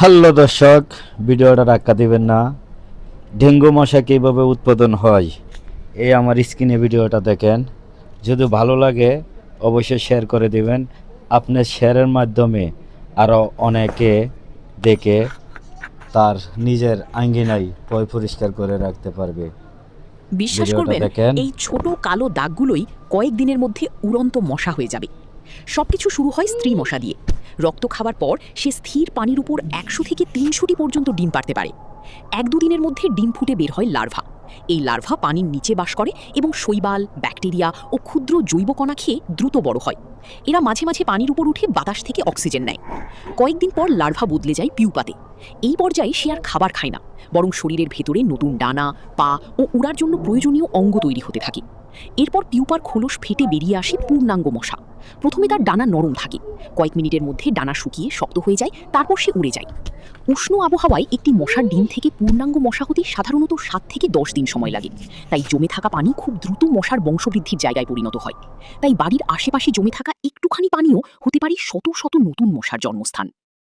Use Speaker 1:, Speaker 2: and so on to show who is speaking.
Speaker 1: Hello দর্শক, ভিডিওটা ধাক্কা দিবেন না। ডেঙ্গু মশা কীভাবে উৎপাদন হয় এই আমার স্ক্রিনে ভিডিওটা দেখেন। যদি ভালো লাগে অবশ্যই শেয়ার করে দিবেন। আপনার শেয়ারের মাধ্যমে আরও অনেকে দেখে তার নিজের আঙ্গিনায় পয় পরিষ্কার করে রাখতে পারবে।
Speaker 2: বিশ্বাস
Speaker 1: ভিডিওটা
Speaker 2: করবেন,
Speaker 1: দেখেন।
Speaker 2: এই ছোট কালো দাগগুলোই কয়েকদিনের মধ্যে উড়ন্ত মশা হয়ে যাবে। সবকিছু শুরু হয় স্ত্রী মশা দিয়ে। রক্ত খাওয়ার পর সে স্থির পানির উপর ১০০ থেকে ৩০০টি পর্যন্ত ডিম পাড়তে পারে। ১-২ দিনের মধ্যে ডিম ফুটে বের হয় লার্ভা। এই লার্ভা পানির নিচে বাস করে এবং শৈবাল, ব্যাকটেরিয়া ও ক্ষুদ্র জৈব কণা খেয়ে দ্রুত বড় হয়। এরা মাঝে মাঝে পানির উপর উঠে বাতাস থেকে অক্সিজেন নেয়। কয়েকদিন পর লার্ভা বদলে যায় পিউপাতে। এই পর্যায়ে সে আর খাবার খায় না, বরং শরীরের ভেতরে নতুন ডানা, পা ও উড়ার জন্য প্রয়োজনীয় অঙ্গ তৈরি হতে থাকে। এরপর পিউপার খোলস ফেটে বেরিয়ে আসে পূর্ণাঙ্গ মশা। প্রথমে তার ডানা নরম থাকে, কয়েক মিনিটের মধ্যে ডানা শুকিয়ে শক্ত হয়ে যায়, তারপর সে উড়ে যায়। উষ্ণ আবহাওয়ায় একটি মশার ডিম থেকে পূর্ণাঙ্গ মশা হতে সাধারণত ৭ থেকে ১০ দিন সময় লাগে। তাই জমে থাকা পানি খুব দ্রুত মশার বংশবৃদ্ধির জায়গায় পরিণত হয়। তাই বাড়ির আশেপাশে জমে থাকা একটুখানি পানিও হতে পারে শত শত নতুন মশার জন্মস্থান।